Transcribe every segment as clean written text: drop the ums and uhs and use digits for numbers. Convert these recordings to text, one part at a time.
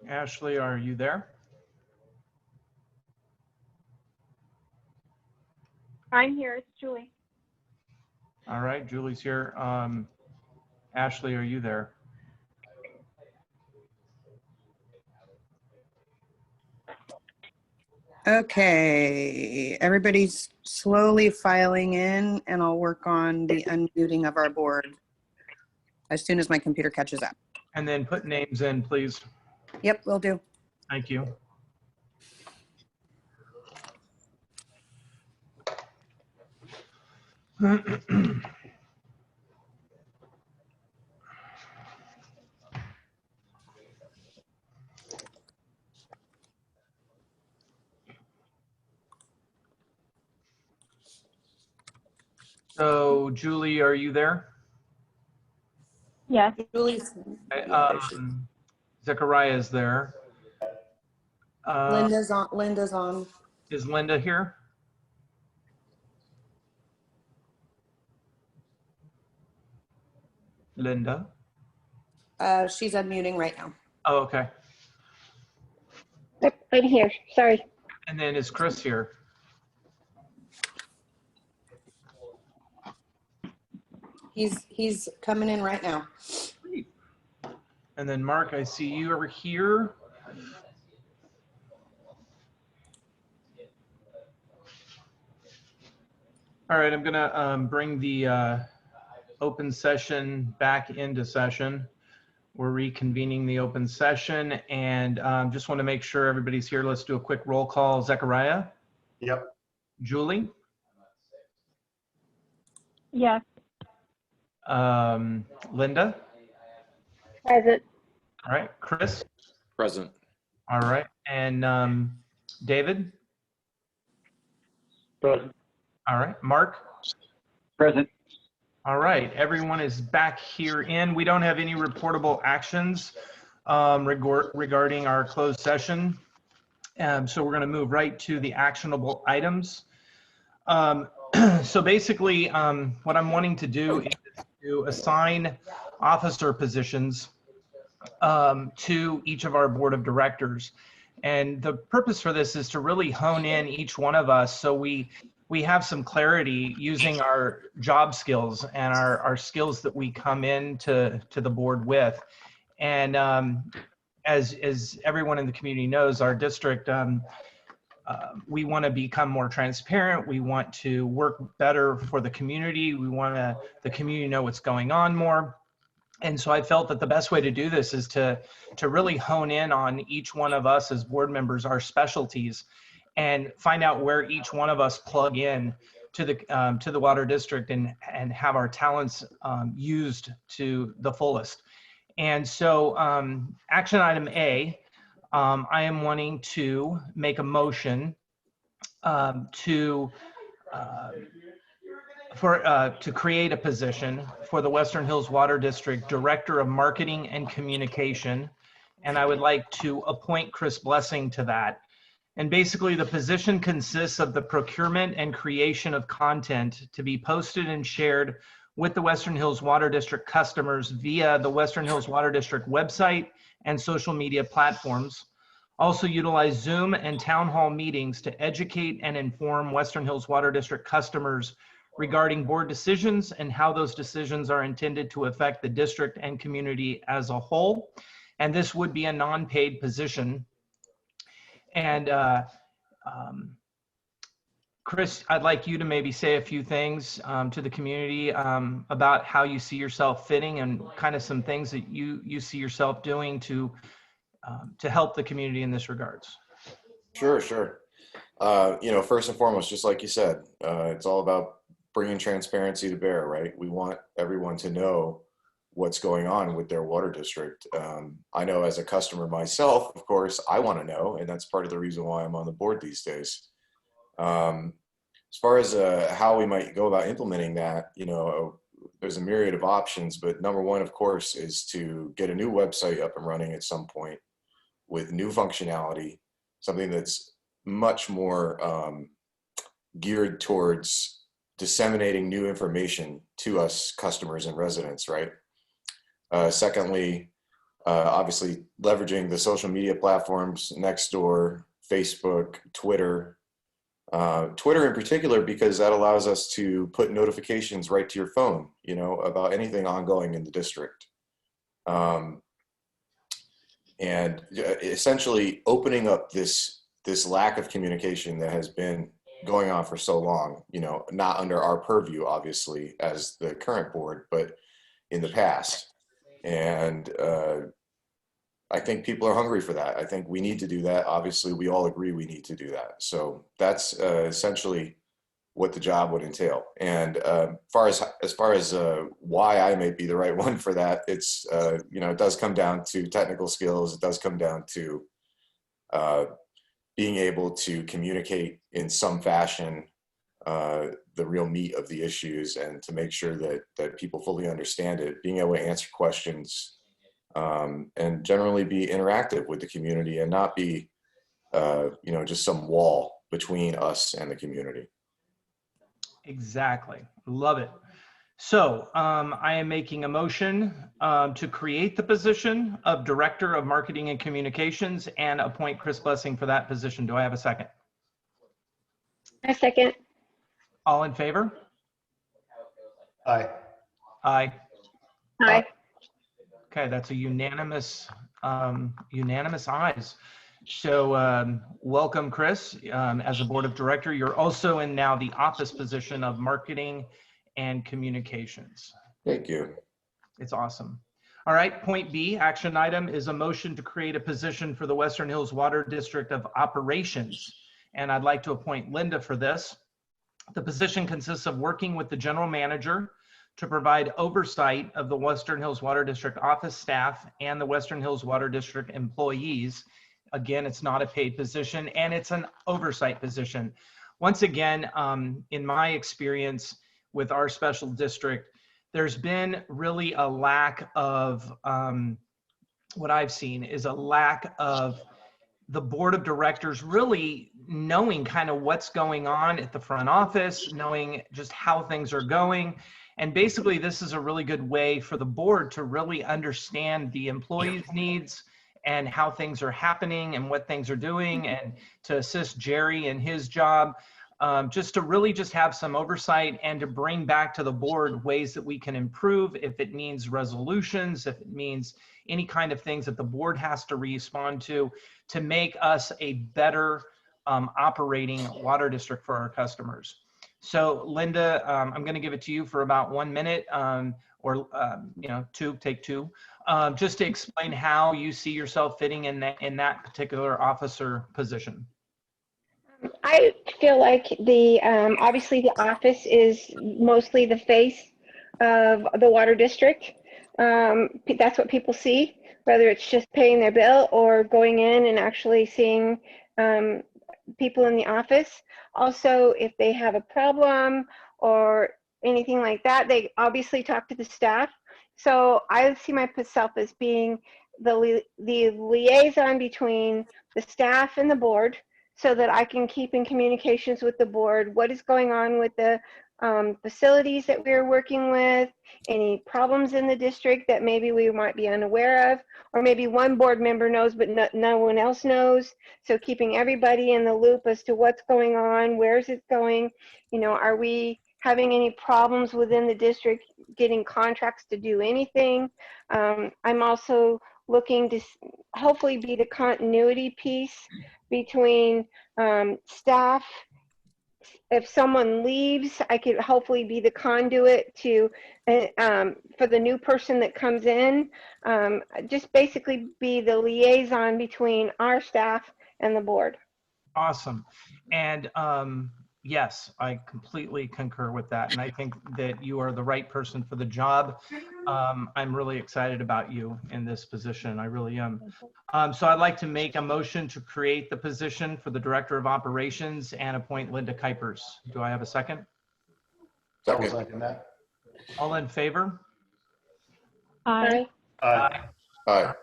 Ashley, are you there? I'm here. It's Julie. All right, Julie's here. Ashley, are you there? Okay, everybody's slowly filing in, and I'll work on the unmuting of our board as soon as my computer catches up. And then put names in, please. Yep, will do. Thank you. So, Julie, are you there? Yes. Julie's, Zechariah is there. Linda's on. Linda's on. Is Linda here? Linda? She's unmuting right now. Oh, okay. Yep, I'm here. Sorry. And then is Chris here? He's coming in right now. And then Mark, I see you over here. All right, I'm gonna bring the open session back into session. We're reconvening the open session, and just want to make sure everybody's here. Let's do a quick roll call. Zechariah? Yep. Julie? Yes. Linda? Present. All right, Chris? Present. All right, and David? Present. All right, Mark? Present. All right, everyone is back here in. We don't have any reportable actions regarding our closed session. So we're going to move right to the actionable items. So basically, what I'm wanting to do is to assign officer positions to each of our board of directors. And the purpose for this is to really hone in each one of us so we have some clarity using our job skills and our skills that we come into the board with. And as everyone in the community knows, our district, we want to become more transparent. We want to work better for the community. We want the community to know what's going on more. And so I felt that the best way to do this is to really hone in on each one of us as board members, our specialties, and find out where each one of us plug in to the water district and have our talents used to the fullest. And so action item A, I am wanting to make a motion to create a position for the Western Hills Water District Director of Marketing and Communication. And I would like to appoint Chris Blessing to that. And basically the position consists of the procurement and creation of content to be posted and shared with the Western Hills Water District customers via the Western Hills Water District website and social media platforms. Also utilize Zoom and town hall meetings to educate and inform Western Hills Water District customers regarding board decisions and how those decisions are intended to affect the district and community as a whole. And this would be a non-paid position. And Chris, I'd like you to maybe say a few things to the community about how you see yourself fitting and kind of some things that you see yourself doing to help the community in this regards. Sure. First and foremost, just like you said, it's all about bringing transparency to bear, right? We want everyone to know what's going on with their water district. I know as a customer myself, of course, I want to know, and that's part of the reason why I'm on the board these days. As far as how we might go about implementing that, there's a myriad of options, but number one, of course, is to get a new website up and running at some point with new functionality, something that's much more geared towards disseminating new information to us customers and residents, right? Secondly, Obviously, leveraging the social media platforms, Nextdoor, Facebook, Twitter. Twitter in particular, because that allows us to put notifications right to your phone, you know, about anything ongoing in the district. And essentially opening up this lack of communication that has been going on for so long, you know, not under our purview, obviously, as the current board, but in the past. And I think people are hungry for that. I think we need to do that. Obviously, we all agree we need to do that. So that's essentially what the job would entail. And as far as why I may be the right one for that, it's you know, it does come down to technical skills. It does come down to being able to communicate in some fashion the real meat of the issues, and to make sure that people fully understand it, being able to answer questions, and generally be interactive with the community and not be, you know, just some wall between us and the community. Exactly. Love it. So I am making a motion to create the position of Director of Marketing and Communications and appoint Chris Blessing for that position. Do I have a second? A second. All in favor? Aye. Aye. Aye. Okay, that's a unanimous ayes. So welcome, Chris, as a board of director. You're also in now the office position of marketing and communications. Thank you. It's awesome. All right, point B, action item is a motion to create a position for the Western Hills Water District of Operations. And I'd like to appoint Linda for this. The position consists of working with the general manager to provide oversight of the Western Hills Water District office staff and the Western Hills Water District employees. Again, it's not a paid position, and it's an oversight position. Once again, in my experience with our special district, there's been really a lack of, what I've seen is a lack of the board of directors really knowing kind of what's going on at the front office, knowing just how things are going. And basically, this is a really good way for the board to really understand the employees' needs and how things are happening and what things are doing, and to assist Jerry in his job, just to really just have some oversight and to bring back to the board ways that we can improve, if it means resolutions, if it means any kind of things that the board has to respond to make us a better operating water district for our customers. So Linda, I'm going to give it to you for about 1 minute, or you know, take two, just to explain how you see yourself fitting in that particular officer position. I feel like the obviously the office is mostly the face of the water district. That's what people see, whether it's just paying their bill or going in and actually seeing people in the office. Also, if they have a problem or anything like that, they obviously talk to the staff. So I see myself as being the liaison between the staff and the board, so that I can keep in communications with the board, what is going on with the facilities that we're working with, any problems in the district that maybe we might be unaware of, or maybe one board member knows but no one else knows. So keeping everybody in the loop as to what's going on, where is it going, you know, are we having any problems within the district getting contracts to do anything. I'm also looking to hopefully be the continuity piece between staff. If someone leaves, I could hopefully be the conduit to for the new person that comes in. Just basically be the liaison between our staff and the board. Awesome. And yes, I completely concur with that. And I think that you are the right person for the job. I'm really excited about you in this position. I really am. So I'd like to make a motion to create the position for the Director of Operations and appoint Linda Kuipers. Do I have a second? Second. All in favor? Aye. Aye. Aye.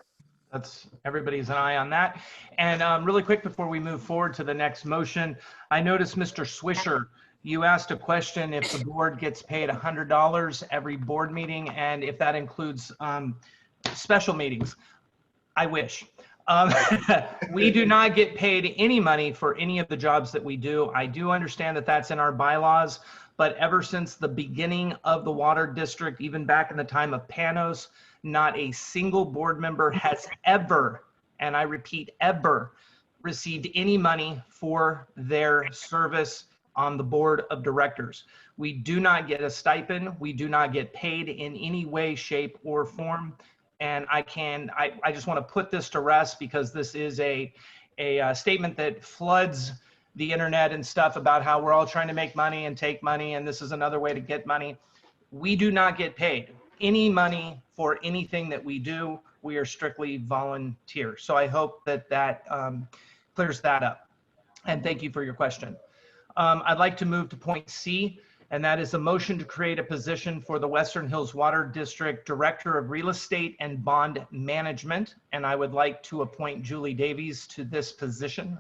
That's everybody's an eye on that. And really quick before we move forward to the next motion, I noticed Mr. Swisher, you asked a question if the board gets paid $100 every board meeting and if that includes special meetings. I wish. We do not get paid any money for any of the jobs that we do. I do understand that that's in our bylaws, but ever since the beginning of the water district, even back in the time of Panos, not a single board member has ever, and I repeat, ever received any money for their service on the board of directors. We do not get a stipend. We do not get paid in any way, shape, or form. And I just want to put this to rest, because this is a statement that floods the internet and stuff about how we're all trying to make money and take money, and this is another way to get money. We do not get paid any money for anything that we do. We are strictly volunteer. So I hope that clears that up. And thank you for your question. I'd like to move to point C, and that is a motion to create a position for the Western Hills Water District Director of Real Estate and Bond Management. And I would like to appoint Julie Davis to this position.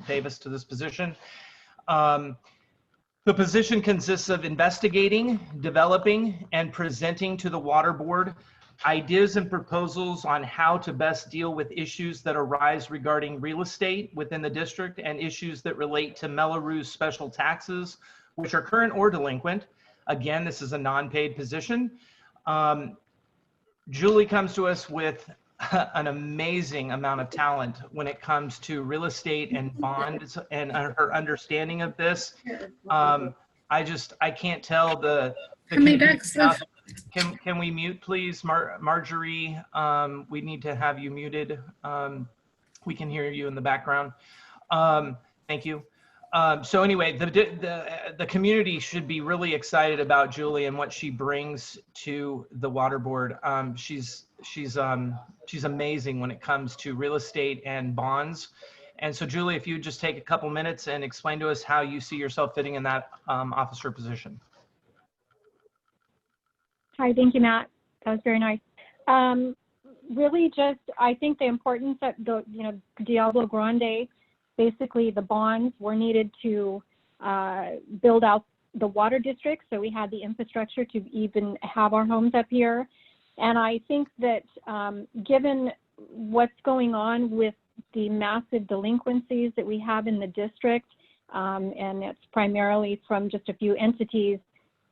The position consists of investigating, developing, and presenting to the Water Board ideas and proposals on how to best deal with issues that arise regarding real estate within the district and issues that relate to Melrose special taxes, which are current or delinquent. Again, this is a non-paid position. Julie comes to us with an amazing amount of talent when it comes to real estate and bonds, and her understanding of this. I can't tell the enough. Can we mute, please, Marjorie? We need to have you muted. We can hear you in the background. Thank you. So anyway, the community should be really excited about Julie and what she brings to the water board. She's amazing when it comes to real estate and bonds. And so Julie, if you just take a couple minutes and explain to us how you see yourself fitting in that officer position. Hi, thank you, Matt. That was very nice. Really just, I think the importance that the, Diablo Grande, basically the bonds were needed to build out the water district. So we had the infrastructure to even have our homes up here. And I think that given what's going on with the massive delinquencies that we have in the district, and it's primarily from just a few entities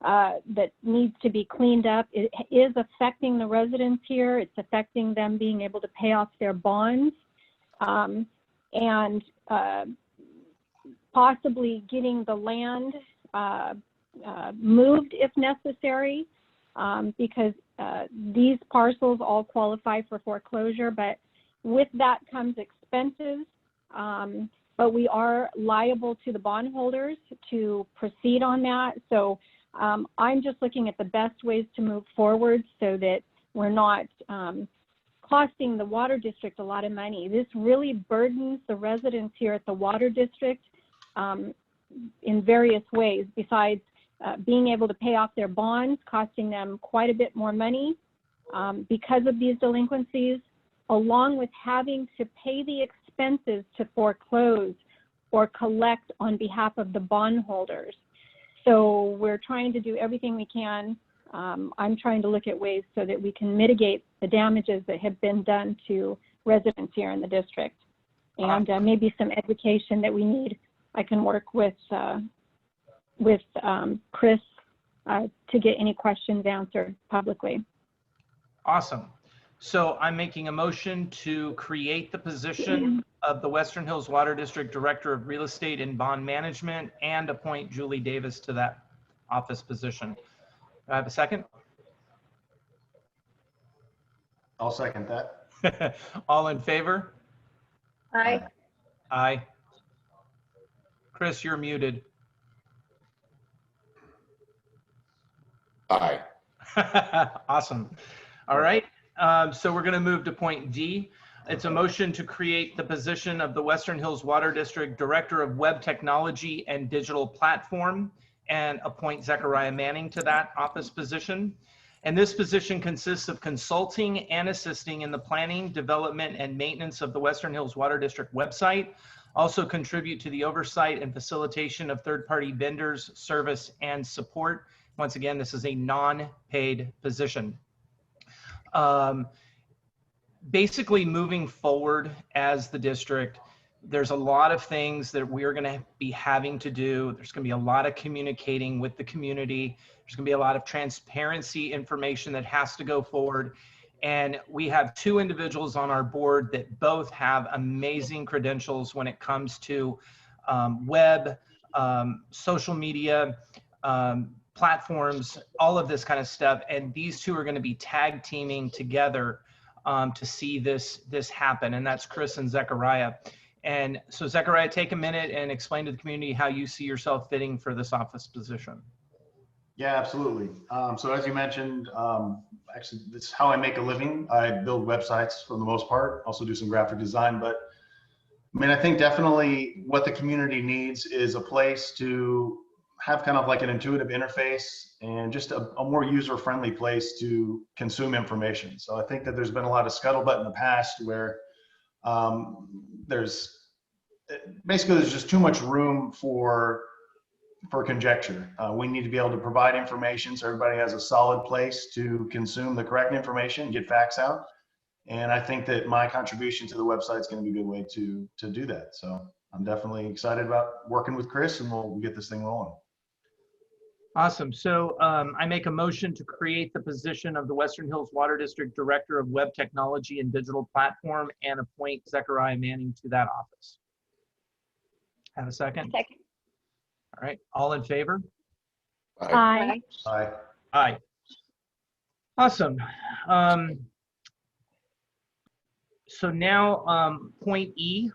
that needs to be cleaned up, it is affecting the residents here. It's affecting them being able to pay off their bonds, and possibly getting the land moved if necessary, because these parcels all qualify for foreclosure, but with that comes expenses, but we are liable to the bondholders to proceed on that. So I'm just looking at the best ways to move forward so that we're not costing the water district a lot of money. This really burdens the residents here at the water district in various ways, besides being able to pay off their bonds, costing them quite a bit more money because of these delinquencies, along with having to pay the expenses to foreclose or collect on behalf of the bondholders. So we're trying to do everything we can. I'm trying to look at ways so that we can mitigate the damages that have been done to residents here in the district. And maybe some education that we need. I can work with Chris to get any questions answered publicly. Awesome. So I'm making a motion to create the position of the Western Hills Water District Director of Real Estate and Bond Management and appoint Julie Davis to that office position. Do I have a second? I'll second that. All in favor? Aye. Aye. Chris, you're muted. Aye. Awesome. All right. So we're going to move to point D. It's a motion to create the position of the Western Hills Water District Director of Web Technology and Digital Platform and appoint Zechariah Manning to that office position. And this position consists of consulting and assisting in the planning, development, and maintenance of the Western Hills Water District website. Also contribute to the oversight and facilitation of third-party vendors, service, and support. Once again, this is a non-paid position. basically moving forward as the district, there's a lot of things that we're going to be having to do. There's going to be a lot of communicating with the community. There's going to be a lot of transparency information that has to go forward. And we have two individuals on our board that both have amazing credentials when it comes to web, social media, platforms, all of this kind of stuff. And these two are going to be tag teaming together to see this happen. And that's Chris and Zechariah. And so Zechariah, take a minute and explain to the community how you see yourself fitting for this office position. Yeah, absolutely. So as you mentioned, actually, this is how I make a living. I build websites for the most part, also do some graphic design. But I mean, I think definitely what the community needs is a place to have kind of like an intuitive interface and just a more user-friendly place to consume information. So I think that there's been a lot of scuttlebutt in the past where there's just too much room for conjecture. We need to be able to provide information so everybody has a solid place to consume the correct information, get facts out. And I think that my contribution to the website is going to be a good way to do that. So I'm definitely excited about working with Chris, and we'll get this thing rolling. Awesome. So I make a motion to create the position of the Western Hills Water District Director of Web Technology and Digital Platform and appoint Zechariah Manning to that office. Have a second? Second. All right. All in favor? Aye. Aye. Aye. Awesome. So now point E,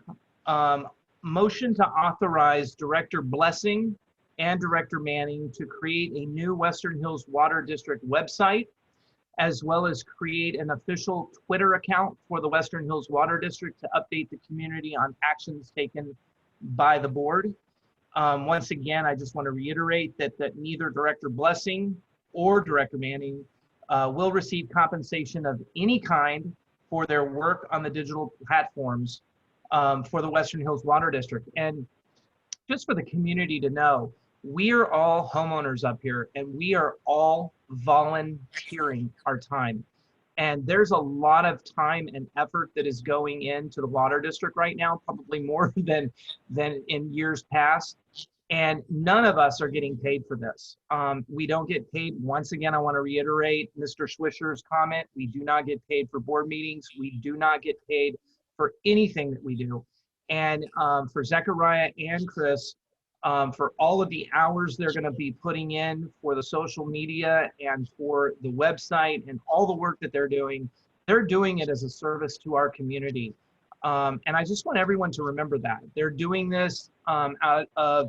motion to authorize Director Blessing and Director Manning to create a new Western Hills Water District website, as well as create an official Twitter account for the Western Hills Water District to update the community on actions taken by the board. Once again, I just want to reiterate that neither Director Blessing or Director Manning will receive compensation of any kind for their work on the digital platforms for the Western Hills Water District. And just for the community to know, we are all homeowners up here and we are all volunteering our time. And there's a lot of time and effort that is going into the water district right now, probably more than in years past. And none of us are getting paid for this. We don't get paid. Once again, I want to reiterate Mr. Swisher's comment. We do not get paid for board meetings. We do not get paid for anything that we do. And for Zechariah and Chris, for all of the hours they're going to be putting in for the social media and for the website and all the work that they're doing it as a service to our community. And I just want everyone to remember that. They're doing this out of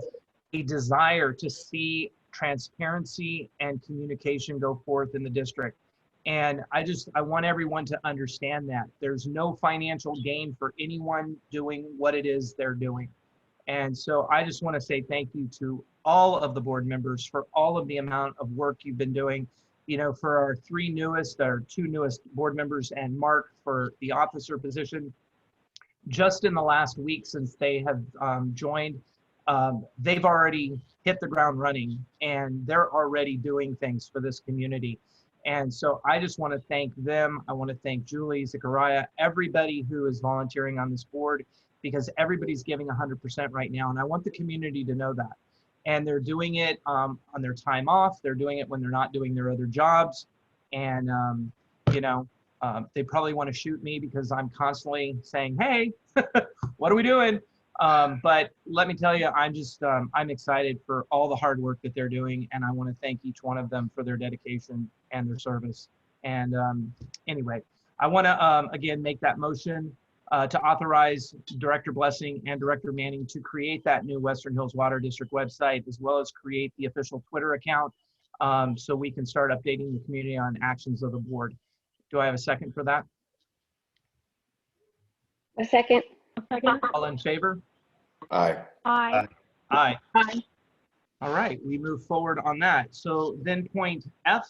a desire to see transparency and communication go forth in the district. And I want everyone to understand that there's no financial gain for anyone doing what it is they're doing. And so I just want to say thank you to all of the board members for all of the amount of work you've been doing. You know, for our two newest board members and Mark for the officer position, just in the last week since they have joined, they've already hit the ground running and they're already doing things for this community. And so I just want to thank them. I want to thank Julie, Zechariah, everybody who is volunteering on this board, because everybody's giving 100% right now. And I want the community to know that. And they're doing it on their time off. They're doing it when they're not doing their other jobs. And, they probably want to shoot me because I'm constantly saying, hey, what are we doing? But let me tell you, I'm excited for all the hard work that they're doing. And I want to thank each one of them for their dedication and their service. And anyway, I want to, again, make that motion to authorize Director Blessing and Director Manning to create that new Western Hills Water District website, as well as create the official Twitter account so we can start updating the community on actions of the board. Do I have a second for that? A second. All in favor? Aye. Aye. Aye. Aye. All right, we move forward on that. So then point F,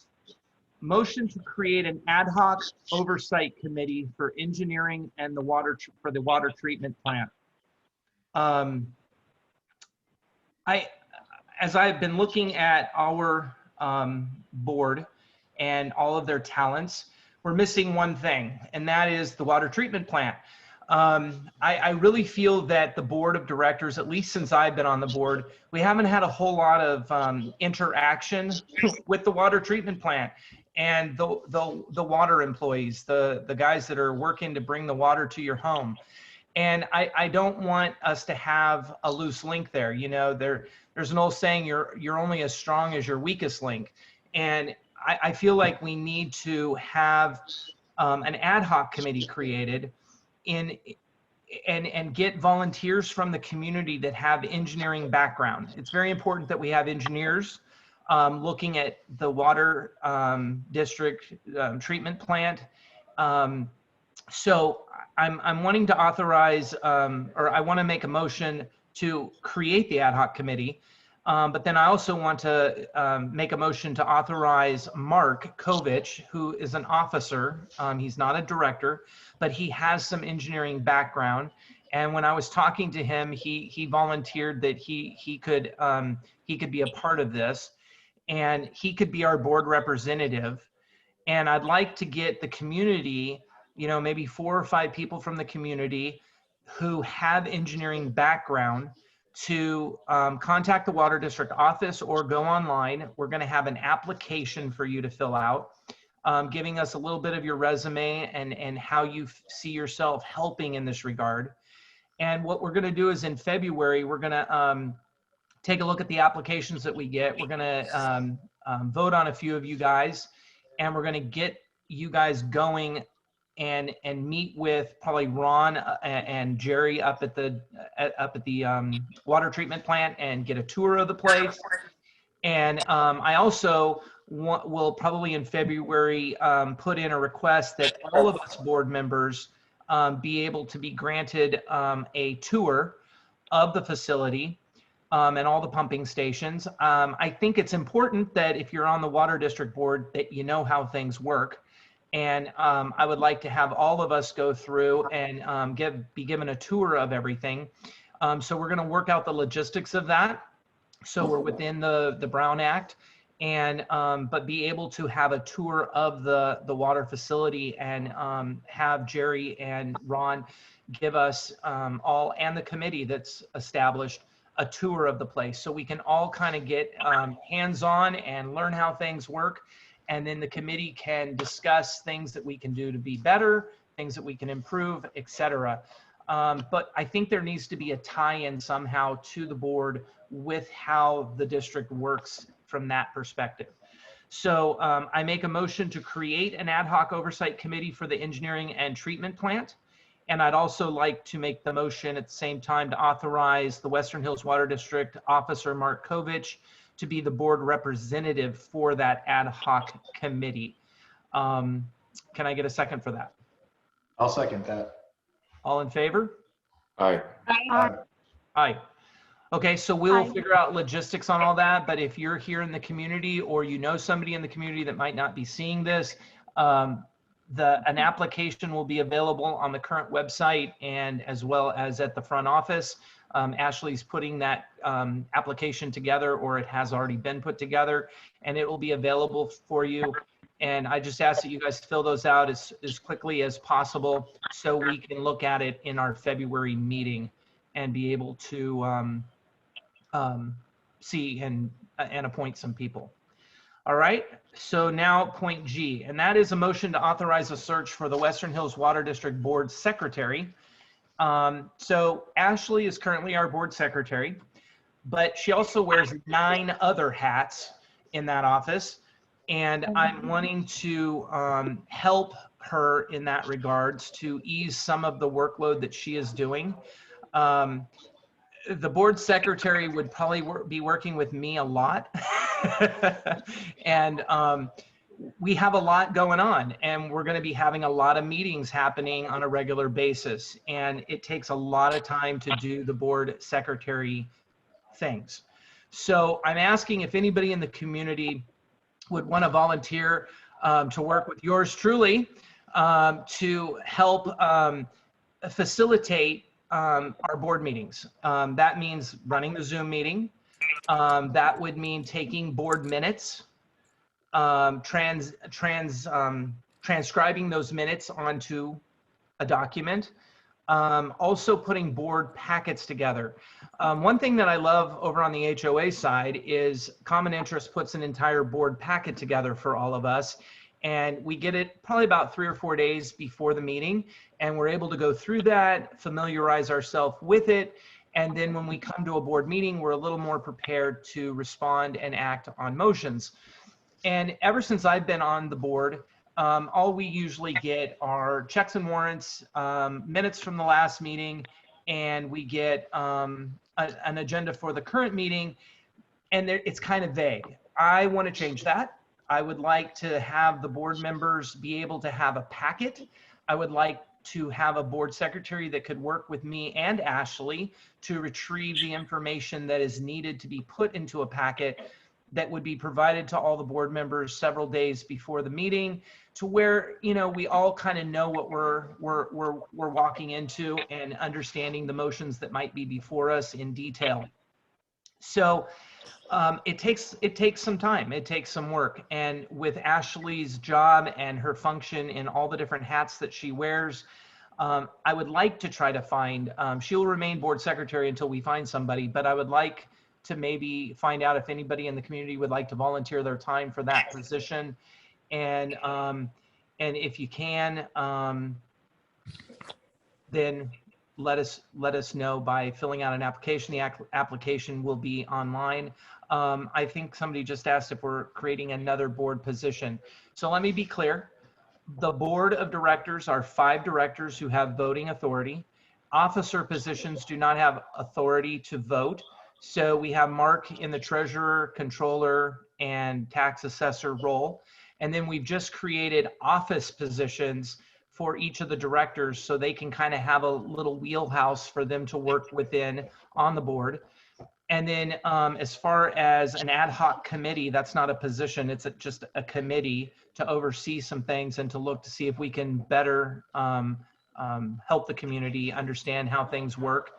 motion to create an ad hoc oversight committee for engineering and the water treatment plant. As I've been looking at our board and all of their talents, we're missing one thing, and that is the water treatment plant. I really feel that the board of directors, at least since I've been on the board, we haven't had a whole lot of interaction with the water treatment plant and the water employees, the guys that are working to bring the water to your home. And I don't want us to have a loose link there. You know, there's an old saying, you're only as strong as your weakest link. And I feel like we need to have an ad hoc committee created and get volunteers from the community that have engineering background. It's very important that we have engineers looking at the water district treatment plant. So I'm wanting to authorize, or I want to make a motion to create the ad hoc committee. But then I also want to make a motion to authorize Mark Kovich, who is an officer. He's not a director, but he has some engineering background. And when I was talking to him, he volunteered that he could be a part of this, and he could be our board representative. And I'd like to get the community, you know, maybe 4 or 5 people from the community who have engineering background to contact the Water District office or go online. We're going to have an application for you to fill out, giving us a little bit of your resume and how you see yourself helping in this regard. And what we're going to do is in February, we're going to take a look at the applications that we get. We're going to vote on a few of you guys, and we're going to get you guys going and meet with probably Ron and Jerry up at the water treatment plant and get a tour of the place. And I also will probably in February put in a request that all of us board members be able to be granted a tour of the facility and all the pumping stations. I think it's important that if you're on the water district board that you know how things work. And I would like to have all of us go through and be given a tour of everything. So we're going to work out the logistics of that. So we're within the Brown Act, and but be able to have a tour of the water facility and have Jerry and Ron give us all, and the committee that's established, a tour of the place, so we can all kind of get hands-on and learn how things work. And then the committee can discuss things that we can do to be better, things that we can improve, etc. But I think there needs to be a tie-in somehow to the board with how the district works from that perspective. So I make a motion to create an ad hoc oversight committee for the engineering and treatment plant. And I'd also like to make the motion at the same time to authorize the Western Hills Water District Officer Mark Kovich to be the board representative for that ad hoc committee. Can I get a second for that? I'll second that. All in favor? Aye. Aye. Okay, so we'll Aye. figure out logistics on all that, but if you're here in the community or you know somebody in the community that might not be seeing this, an application will be available on the current website and as well as at the front office. Ashley's putting that application together, or it has already been put together, and it will be available for you. And I just ask that you guys fill those out as quickly as possible so we can look at it in our February meeting and be able to see and appoint some people. All right, so now point G, and that is a motion to authorize a search for the Western Hills Water District Board Secretary. So Ashley is currently our board secretary, but she also wears 9 other hats in that office. And I'm wanting to help her in that regards to ease some of the workload that she is doing. The board secretary would probably be working with me a lot. And we have a lot going on, and we're going to be having a lot of meetings happening on a regular basis. And it takes a lot of time to do the board secretary things. So I'm asking if anybody in the community would want to volunteer to work with yours truly to help facilitate our board meetings. That means running the Zoom meeting. That would mean taking board minutes, transcribing those minutes onto a document. Also putting board packets together. One thing that I love over on the HOA side is Common Interest puts an entire board packet together for all of us. And we get it probably about 3 or 4 days before the meeting. And we're able to go through that, familiarize ourselves with it. And then when we come to a board meeting, we're a little more prepared to respond and act on motions. And ever since I've been on the board, all we usually get are checks and warrants, minutes from the last meeting, and we get an agenda for the current meeting, and it's kind of vague. I want to change that. I would like to have the board members be able to have a packet. I would like to have a board secretary that could work with me and Ashley to retrieve the information that is needed to be put into a packet that would be provided to all the board members several days before the meeting, to where, you know, we all kind of know what we're walking into and understanding the motions that might be before us in detail. So it takes some time, it takes some work. And with Ashley's job and her function in all the different hats that she wears, I would like to try to find, she'll remain board secretary until we find somebody, but I would like to maybe find out if anybody in the community would like to volunteer their time for that position. And if you can, then let us know by filling out an application. The application will be online. I think somebody just asked if we're creating another board position. So let me be clear. The board of directors are 5 directors who have voting authority. Officer positions do not have authority to vote. So we have Mark in the treasurer, controller, and tax assessor role. And then we've just created office positions for each of the directors so they can kind of have a little wheelhouse for them to work within on the board. And then as far as an ad hoc committee, that's not a position, it's just a committee to oversee some things and to look to see if we can better help the community understand how things work.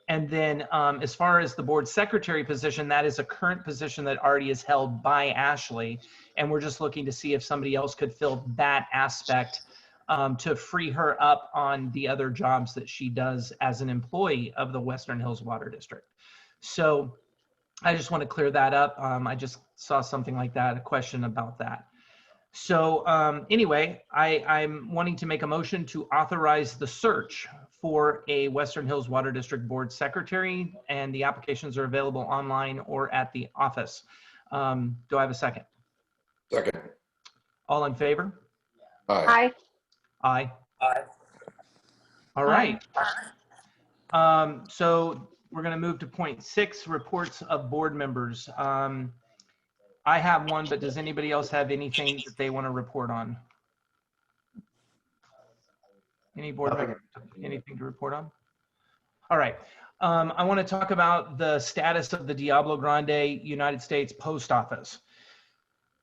And then as far as the board secretary position, that is a current position that already is held by Ashley. And we're just looking to see if somebody else could fill that aspect to free her up on the other jobs that she does as an employee of the Western Hills Water District. So I just want to clear that up. I just saw something like that, a question about that. So anyway, I'm wanting to make a motion to authorize the search for a Western Hills Water District Board Secretary, and the applications are available online or at the office. Do I have a second? Second. All in favor? Aye. Aye. Aye. All right. So we're going to move to point 6, reports of board members. I have one, but does anybody else have anything that they want to report on? Any board member, anything to report on? All right. I want to talk about the status of the Diablo Grande United States Post Office.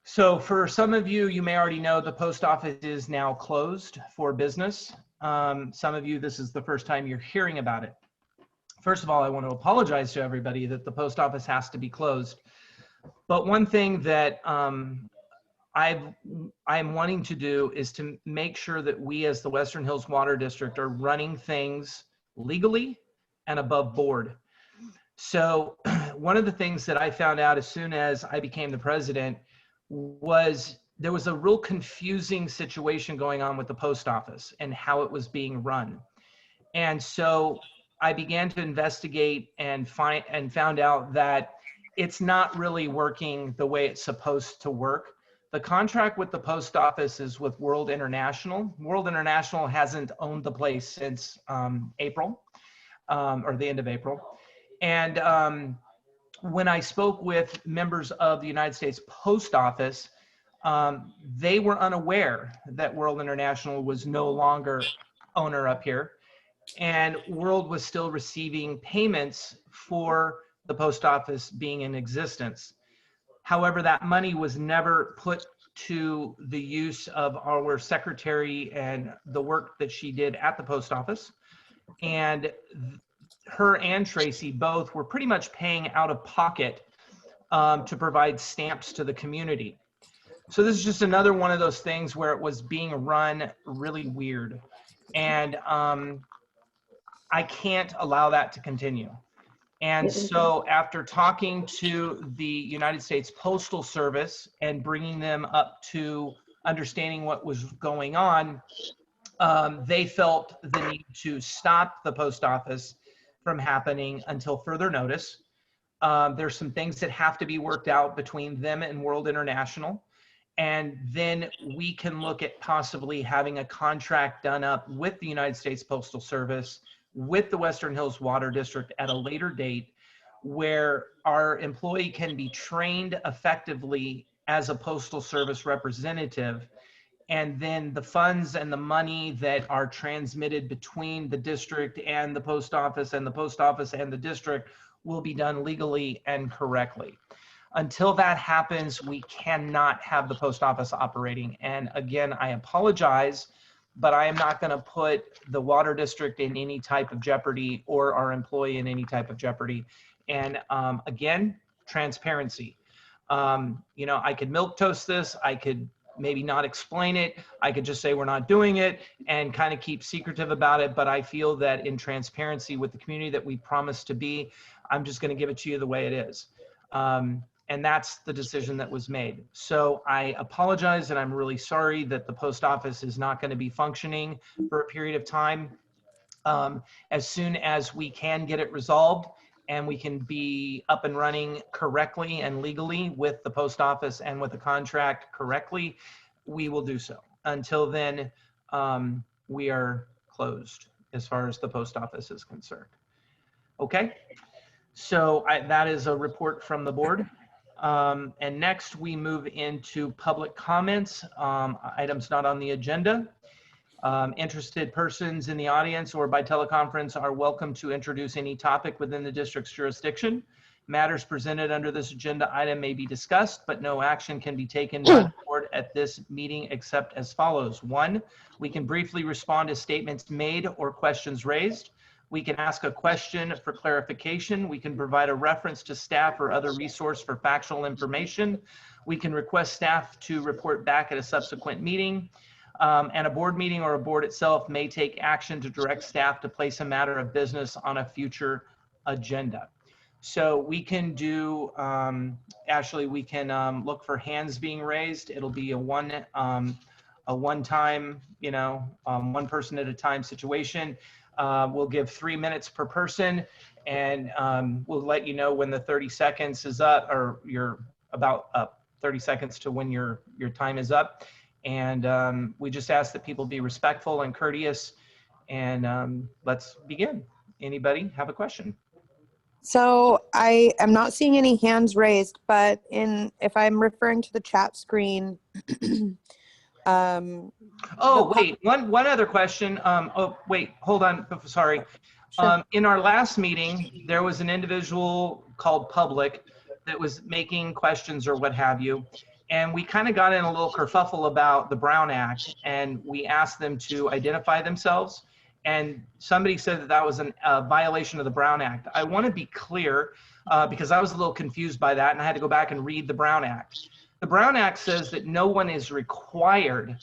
So for some of you, you may already know the post office is now closed for business. Some of you, this is the first time you're hearing about it. First of all, I want to apologize to everybody that the post office has to be closed. But one thing that I'm wanting to do is to make sure that we as the Western Hills Water District are running things legally and above board. So one of the things that I found out as soon as I became the president was there was a real confusing situation going on with the post office and how it was being run. And so I began to investigate and found out that it's not really working the way it's supposed to work. The contract with the post office is with World International. World International hasn't owned the place since April, or the end of April. And when I spoke with members of the United States Post Office, they were unaware that World International was no longer owner up here. And World was still receiving payments for the post office being in existence. However, that money was never put to the use of our secretary and the work that she did at the post office. And her and Tracy both were pretty much paying out of pocket to provide stamps to the community. So this is just another one of those things where it was being run really weird. And I can't allow that to continue. And so after talking to the United States Postal Service and bringing them up to understanding what was going on, they felt the need to stop the post office from happening until further notice. There's some things that have to be worked out between them and World International. And then we can look at possibly having a contract done up with the United States Postal Service, with the Western Hills Water District at a later date, where our employee can be trained effectively as a Postal Service representative. And then the funds and the money that are transmitted between the district and the post office and the post office and the district will be done legally and correctly. Until that happens, we cannot have the post office operating. And again, I apologize, but I am not going to put the water district in any type of jeopardy or our employee in any type of jeopardy. And again, transparency. I could milquetoast this. I could maybe not explain it. I could just say we're not doing it and kind of keep secretive about it. But I feel that in transparency with the community that we promised to be, I'm just going to give it to you the way it is. And that's the decision that was made. So I apologize, and I'm really sorry that the post office is not going to be functioning for a period of time. As soon as we can get it resolved and we can be up and running correctly and legally with the post office and with the contract correctly, we will do so. Until then, we are closed as far as the post office is concerned. Okay, so that is a report from the board. And next we move into public comments, items not on the agenda. Interested persons in the audience or by teleconference are welcome to introduce any topic within the district's jurisdiction. Matters presented under this agenda item may be discussed, but no action can be taken by the board at this meeting except as follows. 1, we can briefly respond to statements made or questions raised. We can ask a question for clarification. We can provide a reference to staff or other resource for factual information. We can request staff to report back at a subsequent meeting. And a board meeting or a board itself may take action to direct staff to place a matter of business on a future agenda. So we can do, Ashley, we can look for hands being raised. It'll be a one-time, one person at a time situation. We'll give 3 minutes per person, and we'll let you know when the 30 seconds is up, or you're about up 30 seconds to when your time is up. And we just ask that people be respectful and courteous, and let's begin. Anybody have a question? So I am not seeing any hands raised, but if I'm referring to the chat screen, oh, wait, one other question. Oh, wait, hold on. Sorry. Sure. In our last meeting, there was an individual called Public that was making questions or what have you. And we kind of got in a little kerfuffle about the Brown Act, and we asked them to identify themselves. And somebody said that that was a violation of the Brown Act. I want to be clear because I was a little confused by that, and I had to go back and read the Brown Act. The Brown Act says that no one is required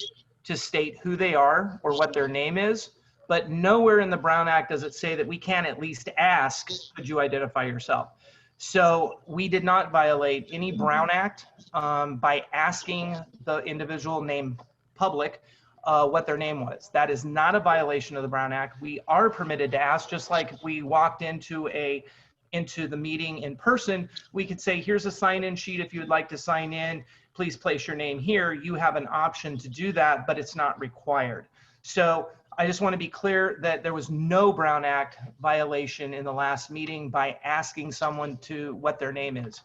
to state who they are or what their name is, but nowhere in the Brown Act does it say that we can't at least ask, could you identify yourself? So we did not violate any Brown Act by asking the individual named Public what their name was. That is not a violation of the Brown Act. We are permitted to ask, just like if we walked into the meeting in person, we could say, here's a sign-in sheet. If you would like to sign in, please place your name here. You have an option to do that, but it's not required. So I just want to be clear that there was no Brown Act violation in the last meeting by asking someone to what their name is.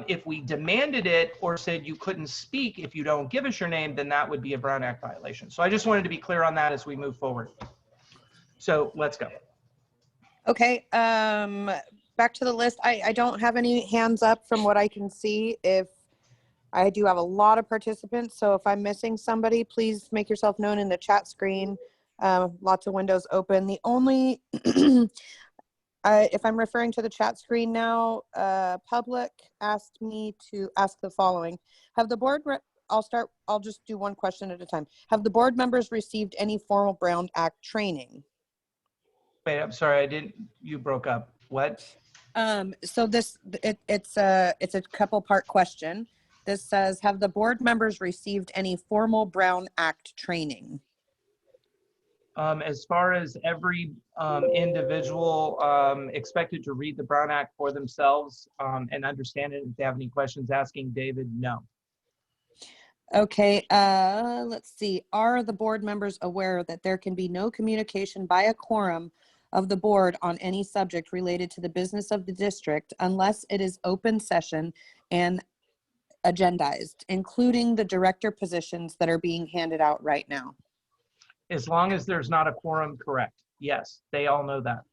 If we demanded it or said you couldn't speak if you don't give us your name, then that would be a Brown Act violation. So I just wanted to be clear on that as we move forward. So let's go. Okay, back to the list. I don't have any hands up from what I can see. If I do have a lot of participants, so if I'm missing somebody, please make yourself known in the chat screen. Lots of windows open. The only, if I'm referring to the chat screen now, Public asked me to ask the following. Have the board I'll just do one question at a time. Have the board members received any formal Brown Act training? Wait, I'm sorry, you broke up. What? So it's a couple part question. This says, have the board members received any formal Brown Act training? As far as every individual expected to read the Brown Act for themselves and understand it, if they have any questions asking David, no. Okay, let's see. Are the board members aware that there can be no communication by a quorum of the board on any subject related to the business of the district unless it is open session and agendized, including the director positions that are being handed out right now? As long as there's not a quorum, correct. Yes, they all know that.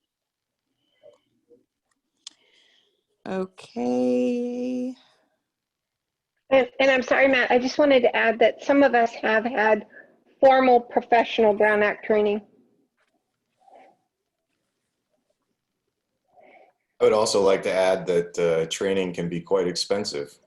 Okay. And I'm sorry, Matt, I just wanted to add that some of us have had formal professional Brown Act training. I would also like to add that training can be quite expensive.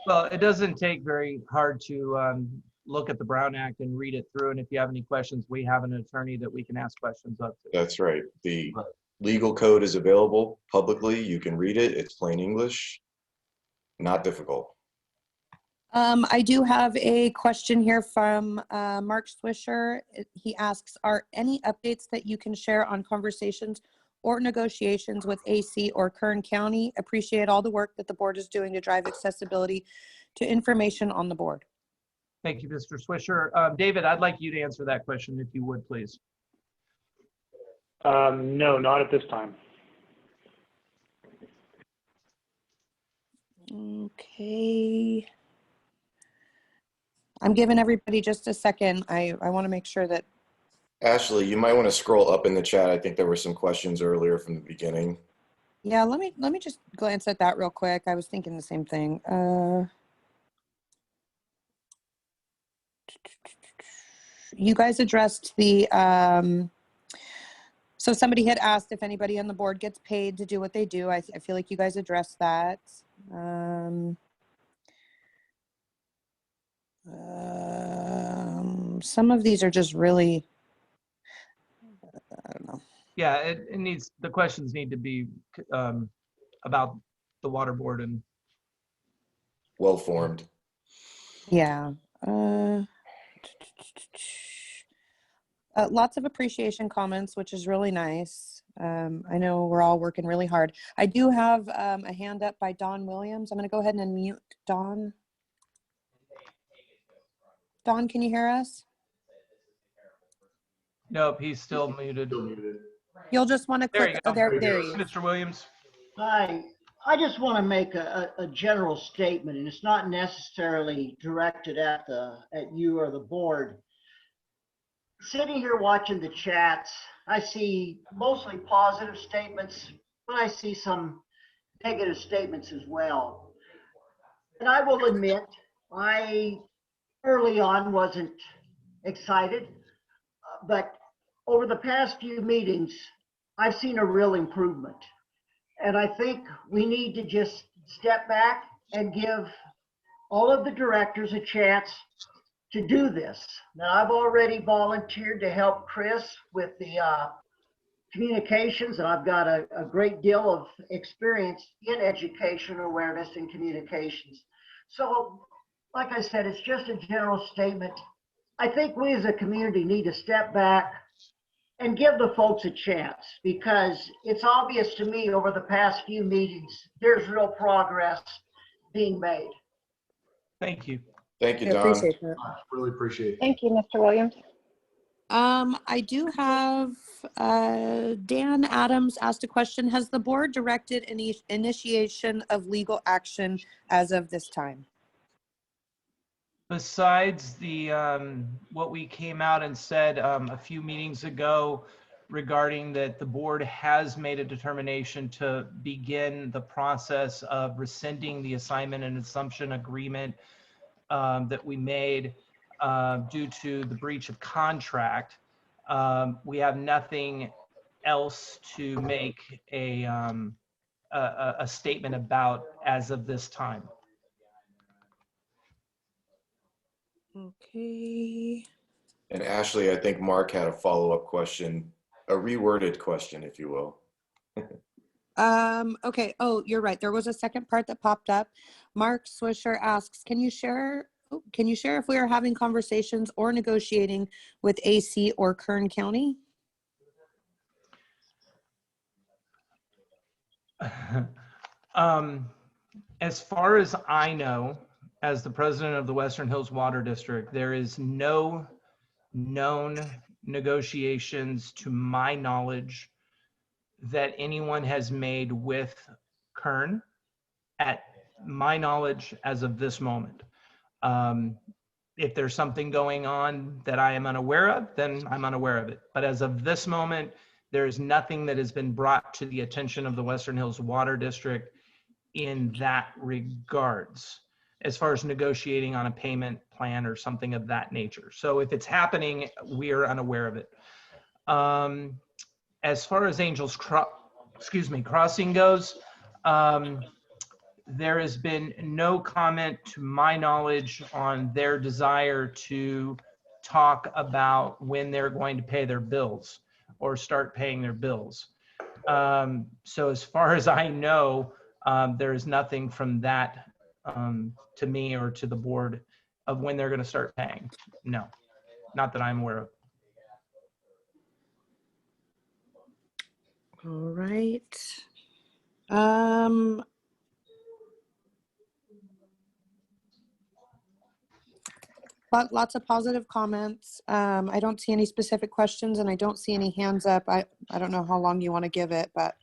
Well, it doesn't take very hard to look at the Brown Act and read it through. And if you have any questions, we have an attorney that we can ask questions of. That's right. The legal code is available publicly. You can read it. It's plain English. Not difficult. I do have a question here from Mark Swisher. He asks, are any updates that you can share on conversations or negotiations with AC or Kern County? Appreciate all the work that the board is doing to drive accessibility to information on the board. Thank you, Mr. Swisher. David, I'd like you to answer that question if you would, please. No, not at this time. Okay. I'm giving everybody just a second. I want to make sure that. Ashley, you might want to scroll up in the chat. I think there were some questions earlier from the beginning. Yeah, let me just glance at that real quick. I was thinking the same thing. You guys addressed the, so somebody had asked if anybody on the board gets paid to do what they do. I feel like you guys addressed that. Some of these are just really, I don't know. Yeah, it needs, the questions need to be about the water board and. Well formed. Yeah. Lots of appreciation comments, which is really nice. I know we're all working really hard. I do have a hand up by Don Williams. I'm going to go ahead and unmute Don. Don, can you hear us? Nope, he's still muted. You'll just want to There click. you go. There he is. Mr. Williams. Hi, I just want to make a general statement, and it's not necessarily directed at you or the board. Sitting here watching the chats, I see mostly positive statements, but I see some negative statements as well. And I will admit, I early on wasn't excited, but over the past few meetings, I've seen a real improvement. And I think we need to just step back and give all of the directors a chance to do this. Now, I've already volunteered to help Chris with the communications, and I've got a great deal of experience in education awareness and communications. So, like I said, it's just a general statement. I think we as a community need to step back and give the folks a chance, because it's obvious to me over the past few meetings, there's real progress being made. Thank you. Thank you, I Don. appreciate that. Really appreciate it. Thank you, Mr. Williams. I do have Dan Adams asked a question. Has the board directed any initiation of legal action as of this time? Besides the what we came out and said a few meetings ago regarding that the board has made a determination to begin the process of rescinding the assignment and assumption agreement that we made due to the breach of contract, we have nothing else to make a statement about as of this time. Okay. And Ashley, I think Mark had a follow-up question, a reworded question, if you will. Okay. Oh, you're right. There was a second part that popped up. Mark Swisher asks, can you share if we are having conversations or negotiating with AC or Kern County? As far as I know, as the president of the Western Hills Water District, there is no known negotiations to my knowledge that anyone has made with Kern at my knowledge as of this moment. If there's something going on that I am unaware of, then I'm unaware of it. But as of this moment, there is nothing that has been brought to the attention of the Western Hills Water District in that regards, as far as negotiating on a payment plan or something of that nature. So if it's happening, we are unaware of it. As far as Angels Crossing goes, there has been no comment to my knowledge on their desire to talk about when they're going to pay their bills or start paying their bills. So as far as I know, there is nothing from that to me or to the board of when they're going to start paying. No, not that I'm aware of. All right. Lots of positive comments. I don't see any specific questions and I don't see any hands up. I don't know how long you want to give it, but.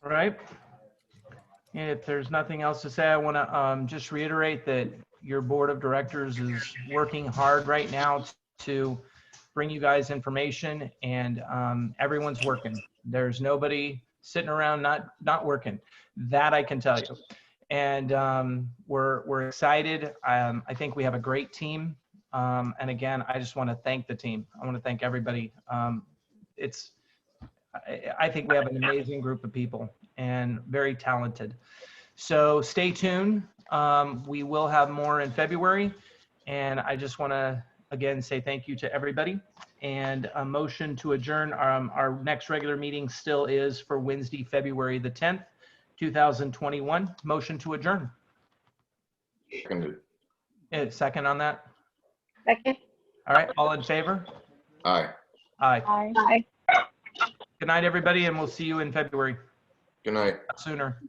All right. If there's nothing else to say, I want to just reiterate that your board of directors is working hard right now to bring you guys information, and everyone's working. There's nobody sitting around not working. That I can tell you. And we're excited. I think we have a great team. And again, I just want to thank the team. I want to thank everybody. I think we have an amazing group of people and very talented. So stay tuned. We will have more in February. And I just want to, again, say thank you to everybody. And a motion to adjourn. Our next regular meeting still is for Wednesday, February the 10th, 2021. Motion to adjourn. Seconded. Second on that? Second. All right, all in favor? Aye. Aye. Aye. Aye. Good night, everybody, and we'll see you in February. Good night. Sooner.